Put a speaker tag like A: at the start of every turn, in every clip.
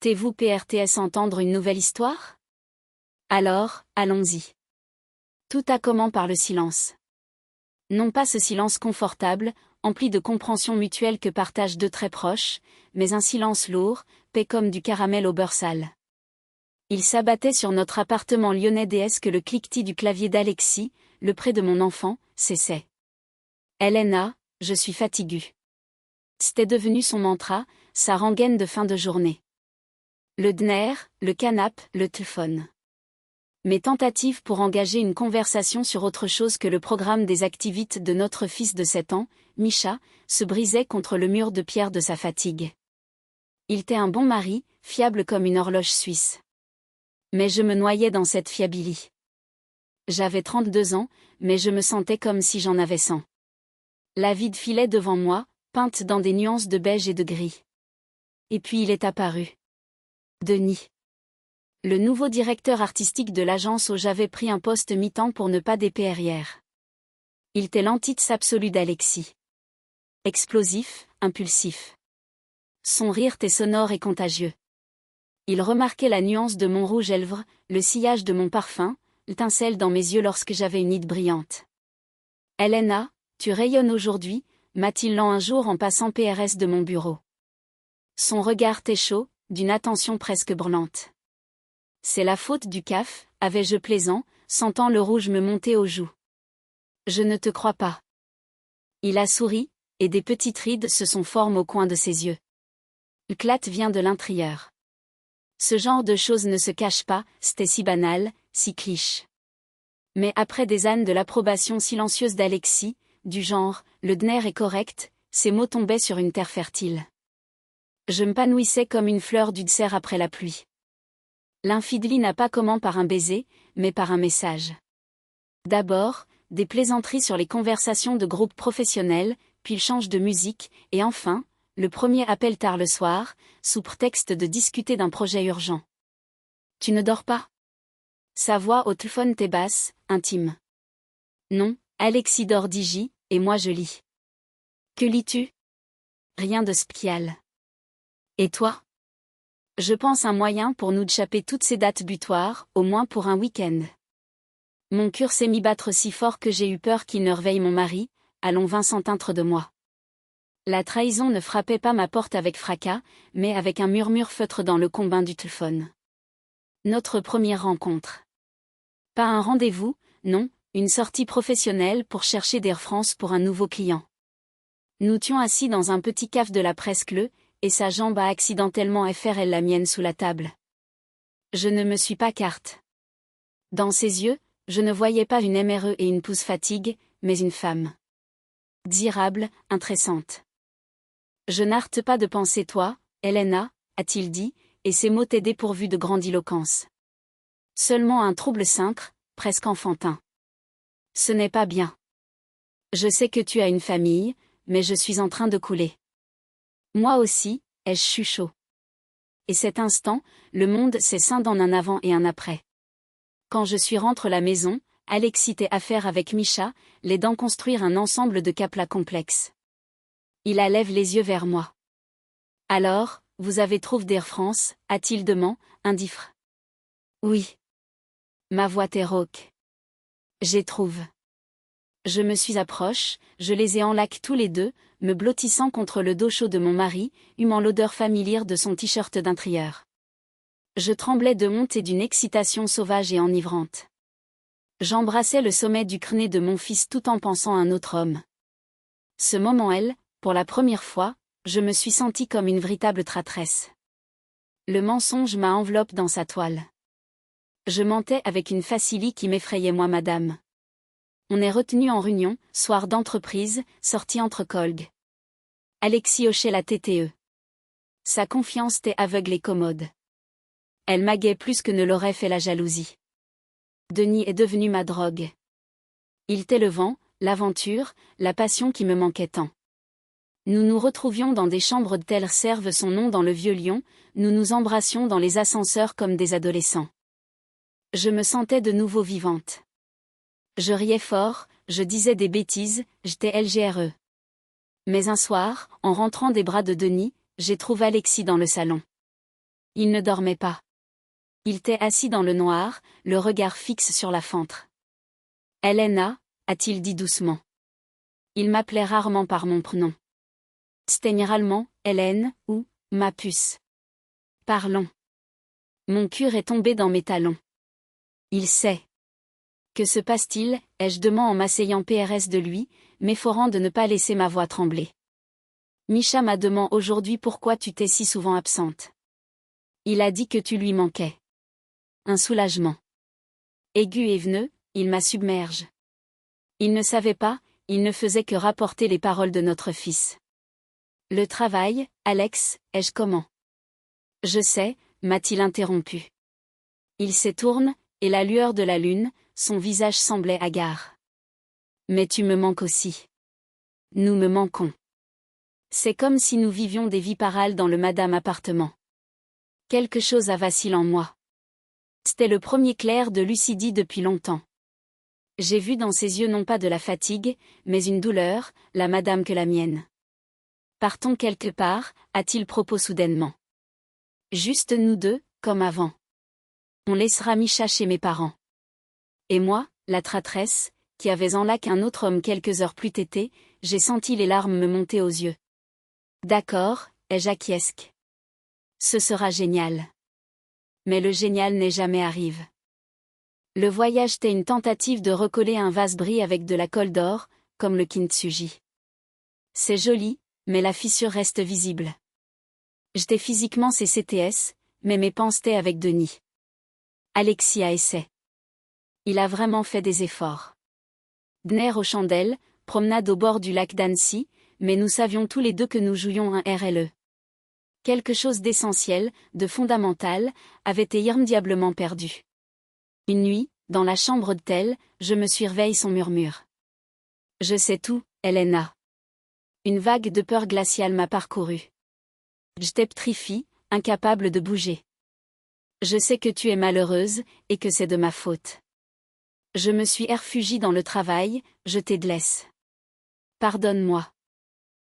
A: T'es-vous prts entendre une nouvelle histoire? Alors, allons-y. Tout a commencé par le silence. Non pas ce silence confortable, empli de compréhension mutuelle que partagent deux très proches, mais un silence lourd, paix comme du caramel au beurre sale. Il s'abattait sur notre appartement lyonnais dès que le cliquetis du clavier d'Alexis, le prêt de mon enfant, cessait. Elena, je suis fatigué. C'était devenu son mantra, sa rengaine de fin de journée. Le dner, le canap', le téléphone. Mes tentatives pour engager une conversation sur autre chose que le programme des activités de notre fils de 7 ans, Misha, se brisaient contre le mur de pierre de sa fatigue. Il était un bon mari, fiable comme une horloge suisse. Mais je me noyais dans cette fiabilité. J'avais 32 ans, mais je me sentais comme si j'en avais 100. La vie filait devant moi, peinte dans des nuances de beige et de gris. Et puis il est apparu. Denis. Le nouveau directeur artistique de l'agence où j'avais pris un poste mi-temps pour ne pas dépérir. Il était l'antithèse absolue d'Alexis. Explosif, impulsif. Son rire était sonore et contagieux. Il remarquait la nuance de mon rouge à lèvres, le sillage de mon parfum, l'étincelle dans mes yeux lorsque j'avais une idée brillante. Elena, tu rayonnes aujourd'hui, m'a-t-il un jour en passant PRS de mon bureau. Son regard était chaud, d'une attention presque brûlante. C'est la faute du caf, avais-je plaisant, sentant le rouge me monter aux joues. Je ne te crois pas. Il a souri, et des petites rides se sont formées au coin de ses yeux. L'éclate vient de l'intérieur. Ce genre de choses ne se cache pas, c'était si banal, si cliché. Mais après des années de l'approbation silencieuse d'Alexis, du genre, le dner est correct, ces mots tombaient sur une terre fertile. Je m'épanouissais comme une fleur du dessert après la pluie. L'infidélie n'a pas commencé par un baiser, mais par un message. D'abord, des plaisanteries sur les conversations de groupes professionnels, puis le change de musique, et enfin, le premier appel tard le soir, sous prétexte de discuter d'un projet urgent. Tu ne dors pas? Sa voix au téléphone était basse, intime. Non, Alexis dort dit, et moi je lis. Que lis-tu? Rien de spécial. Et toi? Je pense un moyen pour nous d'échapper toutes ces dates butoirs, au moins pour un week-end. Mon cœur s'est mis battre si fort que j'ai eu peur qu'il ne réveille mon mari, allons Vincent teindre de moi. La trahison ne frappait pas ma porte avec fracas, mais avec un murmure feutre dans le combin du téléphone. Notre première rencontre. Pas un rendez-vous, non, une sortie professionnelle pour chercher d'Air France pour un nouveau client. Nous étions assis dans un petit caf de la Presqu'île, et sa jambe a accidentellement FRL la mienne sous la table. Je ne me suis pas carte. Dans ses yeux, je ne voyais pas une MRE et une pousse fatigue, mais une femme. Désirable, intéressante. Je n'arrête pas de penser toi, Elena, a-t-il dit, et ses mots étaient dépourvus de grandiloquence. Seulement un trouble simple, presque enfantin. Ce n'est pas bien. Je sais que tu as une famille, mais je suis en train de couler. Moi aussi, ai-je chaud. Et cet instant, le monde s'est scindé en un avant et un après. Quand je suis rentré à la maison, Alexis était à faire avec Misha, l'aidant construire un ensemble de caplats complexes. Il lève les yeux vers moi. Alors, vous avez trouvé d'Air France, a-t-il demandé, indifférent. Oui. Ma voix était rauque. J'ai trouvé. Je me suis approché, je les ai enlaqués tous les deux, me blottissant contre le dos chaud de mon mari, humant l'odeur familière de son t-shirt d'intérieur. Je tremblais de honte et d'une excitation sauvage et enivrante. J'embrassais le sommet du crâne de mon fils tout en pensant à un autre homme. Ce moment, pour la première fois, je me suis sentie comme une véritable traîtresse. Le mensonge m'a enveloppé dans sa toile. Je mentais avec une facilité qui m'effrayait moi madame. On est retenu en réunion, soir d'entreprise, sorti entre collègues. Alexis hochait la tête. Sa confiance était aveugle et commode. Elle m'aguait plus que ne l'aurait fait la jalousie. Denis est devenu ma drogue. Il était le vent, l'aventure, la passion qui me manquait tant. Nous nous retrouvions dans des chambres d'hôtel servent son nom dans le vieux Lyon, nous nous embrassions dans les ascenseurs comme des adolescents. Je me sentais de nouveau vivante. Je riais fort, je disais des bêtises, j'étais LGRE. Mais un soir, en rentrant des bras de Denis, j'ai trouvé Alexis dans le salon. Il ne dormait pas. Il était assis dans le noir, le regard fixe sur la fenêtre. « Helena » a-t-il dit doucement. Il m'appelait rarement par mon prénom. C'était généralement « Hélène » ou « ma puce ». Parlons. Mon cœur est tombé dans mes talons. Il sait. Que se passe-t-il, ai-je demandé en m'asseyant PRS de lui, m'efforant de ne pas laisser ma voix trembler. Misha m'a demandé aujourd'hui pourquoi tu t'es si souvent absente. Il a dit que tu lui manquais. Un soulagement. Aigu et veneux, il m'a submerge. Il ne savait pas, il ne faisait que rapporter les paroles de notre fils. Le travail, Alex, ai-je comment? Je sais, m'a-t-il interrompu. Il s'étourne, et la lueur de la lune, son visage semblait hagard. Mais tu me manques aussi. Nous me manquons. C'est comme si nous vivions des vies parallèles dans le madame appartement. Quelque chose a vacillé en moi. C'était le premier clair de lucidité depuis longtemps. J'ai vu dans ses yeux non pas de la fatigue, mais une douleur, la madame que la mienne. Partons quelque part, a-t-il propos soudainement. Juste nous deux, comme avant. On laissera Misha chez mes parents. Et moi, la traîtresse, qui avait en lac un autre homme quelques heures plus tété, j'ai senti les larmes me monter aux yeux. D'accord, ai-je acquiesce. Ce sera génial. Mais le génial n'est jamais arrive. Le voyage était une tentative de recoller un vase bris avec de la colle d'or, comme le kintsugi. C'est joli, mais la fissure reste visible. J'étais physiquement CCTS, mais mes pensées avec Denis. Alexis a essayé. Il a vraiment fait des efforts. Dîner aux chandelles, promenade au bord du lac d'Annecy, mais nous savions tous les deux que nous jouions un RLE. Quelque chose d'essentiel, de fondamental, avait été irrémédiablement perdu. Une nuit, dans la chambre d'hôtel, je me suis réveillé son murmure. Je sais tout, Helena. Une vague de peur glaciale m'a parcouru. J'étais pétrifiée, incapable de bouger. Je sais que tu es malheureuse, et que c'est de ma faute. Je me suis réfugiée dans le travail, je t'ai laissé. Pardonne-moi.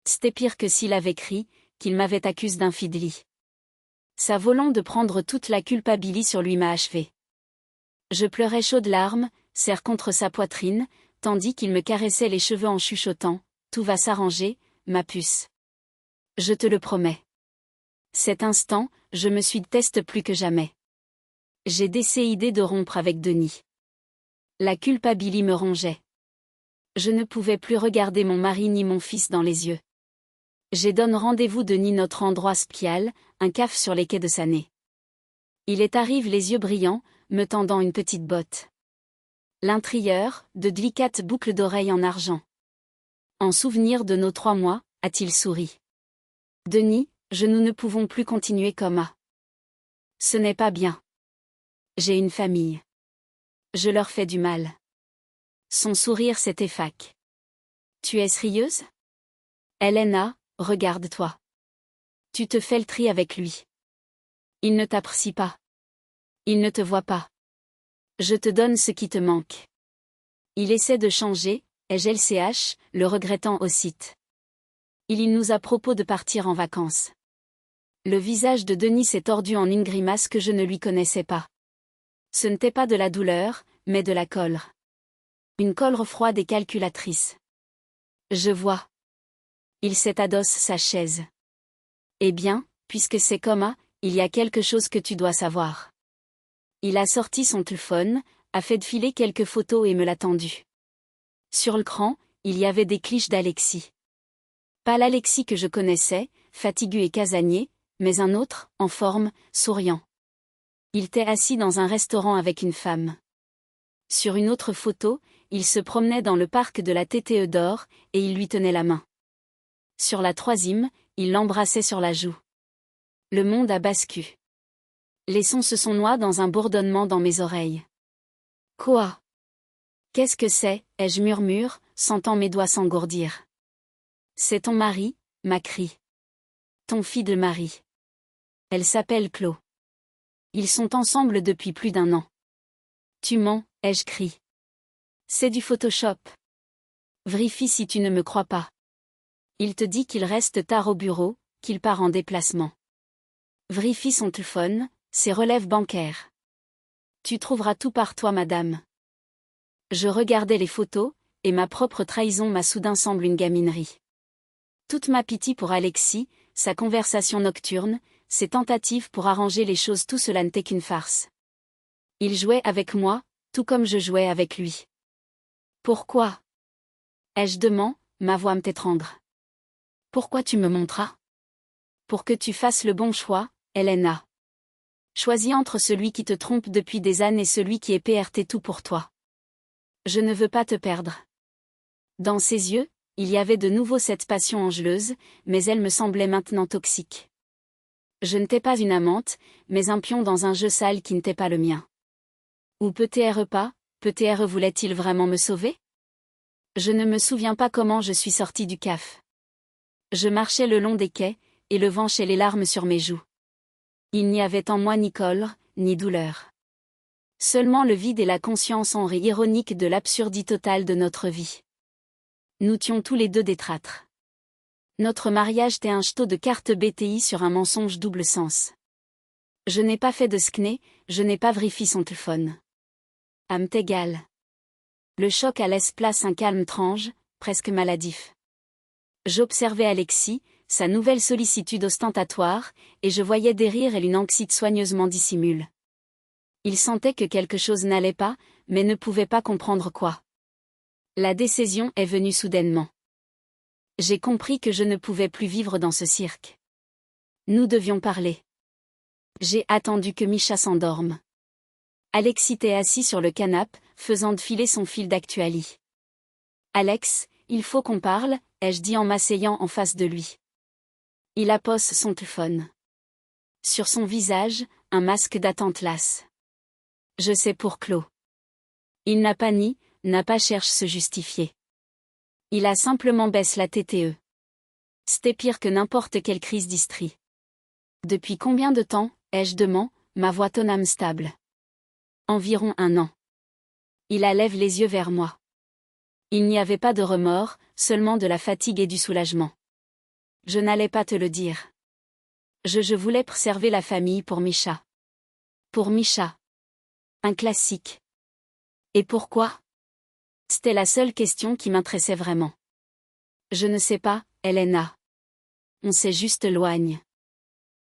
A: C'était pire que s'il avait crié, qu'il m'avait accusé d'infidélité. Sa volonté de prendre toute la culpabilité sur lui m'a achevé. Je pleurais chaudes larmes, serré contre sa poitrine, tandis qu'il me caressait les cheveux en chuchotant, « Tout va s'arranger, ma puce. Je te le promets. » Cet instant, je me suis détesté plus que jamais. J'ai décidé de rompre avec Denis. La culpabilité me rongeait. Je ne pouvais plus regarder mon mari ni mon fils dans les yeux. J'ai donné rendez-vous Denis notre endroit spécial, un café sur les quais de Sané. Il est arrivé les yeux brillants, me tendant une petite botte. L'intérieur, de délicates boucles d'oreilles en argent. En souvenir de nos 3 mois, a-t-il souri. Denis, nous ne pouvons plus continuer comme à. Ce n'est pas bien. J'ai une famille. Je leur fais du mal. Son sourire s'est effacé. Tu es sérieuse? Helena, regarde-toi. Tu te fais le tri avec lui. Il ne t'apprécie pas. Il ne te voit pas. Je te donne ce qui te manque. Il essaie de changer, ai-je LCH, le regrettant aussitôt. Il nous a propos de partir en vacances. Le visage de Denis s'est tordu en une grimace que je ne lui connaissais pas. Ce n'était pas de la douleur, mais de la colère. Une colère froide et calculatrice. Je vois. Il s'est adossé sa chaise. Eh bien, puisque c'est comme ça, il y a quelque chose que tu dois savoir. Il a sorti son téléphone, a fait défiler quelques photos et me l'a tendu. Sur l'écran, il y avait des clichés d'Alexis. Pas l'Alexis que je connaissais, fatigué et casanier, mais un autre, en forme, souriant. Il était assis dans un restaurant avec une femme. Sur une autre photo, il se promenait dans le parc de la TTE d'Or, et il lui tenait la main. Sur la troisième, il l'embrassait sur la joue. Le monde a basculé. Les sons se sont noyés dans un bourdonnement dans mes oreilles. Quoi? Qu'est-ce que c'est? Ai-je murmure, sentant mes doigts s'engourdir. C'est ton mari, m'a crié. Ton fils de mari. Elle s'appelle Chloé. Ils sont ensemble depuis plus d'1 an. Tu mens, ai-je crié. C'est du Photoshop. Vérifie si tu ne me crois pas. Il te dit qu'il reste tard au bureau, qu'il part en déplacement. Vérifie son téléphone, ses relèves bancaires. Tu trouveras tout par toi, madame. Je regardais les photos, et ma propre trahison m'a soudain semblé une gaminerie. Toute ma pitié pour Alexis, sa conversation nocturne, ses tentatives pour arranger les choses, tout cela n'était qu'une farce. Il jouait avec moi, tout comme je jouais avec lui. Pourquoi? Ai-je demandé, ma voix m'étrangle. Pourquoi tu me montras? Pour que tu fasses le bon choix, Helena. Choisis entre celui qui te trompe depuis des années et celui qui est PRT tout pour toi. Je ne veux pas te perdre. Dans ses yeux, il y avait de nouveau cette passion angeleuse, mais elle me semblait maintenant toxique. Je n'étais pas une amante, mais un pion dans un jeu sale qui n'était pas le mien. Ou peut-être voulait-il vraiment me sauver? Je ne me souviens pas comment je suis sortie du caf. Je marchais le long des quais, et le vent chez les larmes sur mes joues. Il n'y avait en moi ni colère, ni douleur. Seulement le vide et la conscience en rire ironique de l'absurdité totale de notre vie. Nous étions tous les deux des traîtres. Notre mariage était un jeton de cartes BTI sur un mensonge double sens. Je n'ai pas fait de skné, je n'ai pas vérifié son téléphone. À m'est égal. Le choc a laissé place un calme étrange, presque maladif. J'observais Alexis, sa nouvelle sollicitude ostentatoire, et je voyais des rires et une anxiété soigneusement dissimulée. Il sentait que quelque chose n'allait pas, mais ne pouvait pas comprendre quoi. La décision est venue soudainement. J'ai compris que je ne pouvais plus vivre dans ce cirque. Nous devions parler. J'ai attendu que Misha s'endorme. Alexis était assis sur le canapé, faisant défiler son fil d'actualité. Alex, il faut qu'on parle, ai-je dit en m'asseyant en face de lui. Il appose son téléphone. Sur son visage, un masque d'attente lasse. Je sais pour Claude. Il n'a pas cherché se justifier. Il a simplement baissé la TTE. C'était pire que n'importe quelle crise d'hystérie. Depuis combien de temps, ai-je demandé, ma voix tonne stable. Environ 1 an. Il lève les yeux vers moi. Il n'y avait pas de remords, seulement de la fatigue et du soulagement. Je n'allais pas te le dire. Je voulais préserver la famille pour Misha. Pour Misha. Un classique. Et pourquoi? C'était la seule question qui m'intéressait vraiment. Je ne sais pas, Helena. On s'est juste éloigné.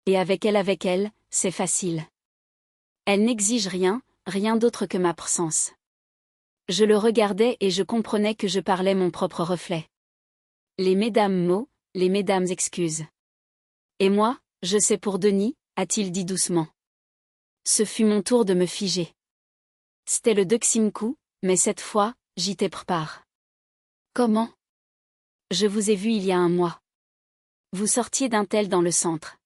A: Et avec elle, c'est facile. Elle n'exige rien d'autre que ma présence. Je le regardais et je comprenais que je parlais mon propre reflet. Les mesdames mots, les mesdames excuses. Et moi, je sais pour Denis, a-t-il dit doucement. Ce fut mon tour de me figer. C'était le deuxième coup, mais cette fois, j'y t'ai prépare. Comment? Je vous ai vu il y a 1 mois. Vous sortiez d'un tel dans le centre.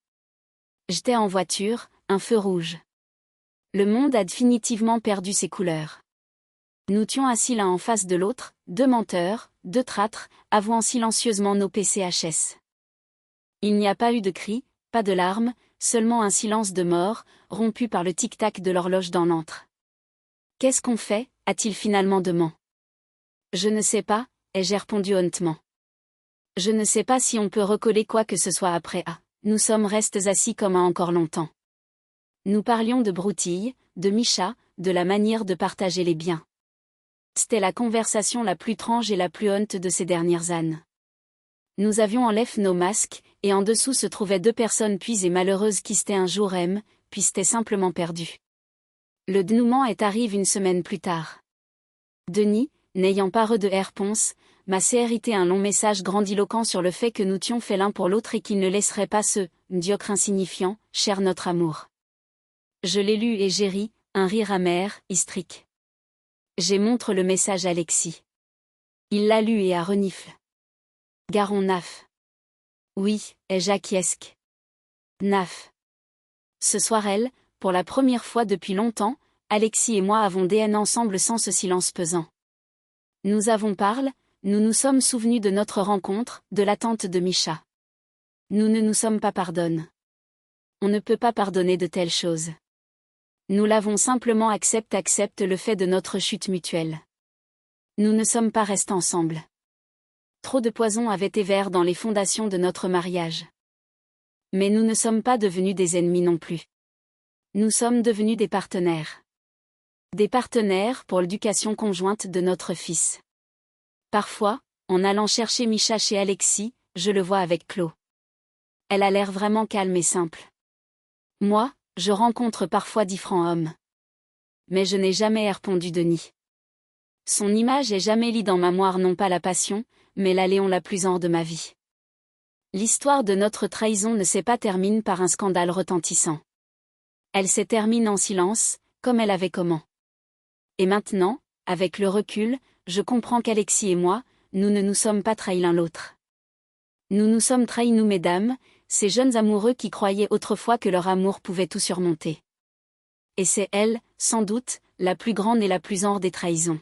A: J'étais en voiture, un feu rouge. Le monde a définitivement perdu ses couleurs. Nous étions assis l'un en face de l'autre, 2 menteurs, 2 traîtres, avouant silencieusement nos PCHS. Il n'y a pas eu de cris, pas de larmes, seulement un silence de mort, rompu par le tic-tac de l'horloge dans l'antre. Qu'est-ce qu'on fait, a-t-il finalement demandé. Je ne sais pas, ai-je répondu honnêtement. Je ne sais pas si on peut recoller quoi que ce soit après. Nous sommes restés assis comme encore longtemps. Nous parlions de broutilles, de Misha, de la manière de partager les biens. C'était la conversation la plus étrange et la plus honte de ces dernières années. Nous avions enlevé nos masques, et en dessous se trouvaient 2 personnes puis et malheureuses qui s'étaient un jour aimées, puis s'étaient simplement perdues. Le dénouement est arrivé 1 semaine plus tard. Denis, n'ayant pas de réponse, m'a hérité un long message grandiloquent sur le fait que nous étions faits l'un pour l'autre et qu'il ne laisserait pas ce médiocre insignifiant, cher notre amour. Je l'ai lu et j'ai ri, un rire amer, hystérique. J'ai montré le message à Alexis. Il l'a lu et a reniflé. Garon Naf. Oui, ai-je acquiesqué. Naf. Ce soir pour la première fois depuis longtemps, Alexis et moi avons dîné ensemble sans ce silence pesant. Nous avons parlé, nous nous sommes souvenus de notre rencontre, de l'attente de Misha. Nous ne nous sommes pas pardonnés. On ne peut pas pardonner de telles choses. Nous l'avons simplement accepte le fait de notre chute mutuelle. Nous ne sommes pas restés ensemble. Trop de poison avait été versé dans les fondations de notre mariage. Mais nous ne sommes pas devenus des ennemis non plus. Nous sommes devenus des partenaires. Des partenaires pour l'éducation conjointe de notre fils. Parfois, en allant chercher Misha chez Alexis, je le vois avec Chloé. Elle a l'air vraiment calme et simple. Moi, je rencontre parfois différents hommes. Mais je n'ai jamais répondu de nid. Son image est jamais lie dans ma mémoire, non pas la passion, mais la Léon la plus hors de ma vie. L'histoire de notre trahison ne s'est pas terminée par un scandale retentissant. Elle s'est terminée en silence, comme elle avait comment. Et maintenant, avec le recul, je comprends qu'Alexis et moi, nous ne nous sommes pas trahis l'un l'autre. Nous nous sommes trahis nous mesdames, ces jeunes amoureux qui croyaient autrefois que leur amour pouvait tout surmonter. Et c'est elle, sans doute, la plus grande et la plus hors des trahisons.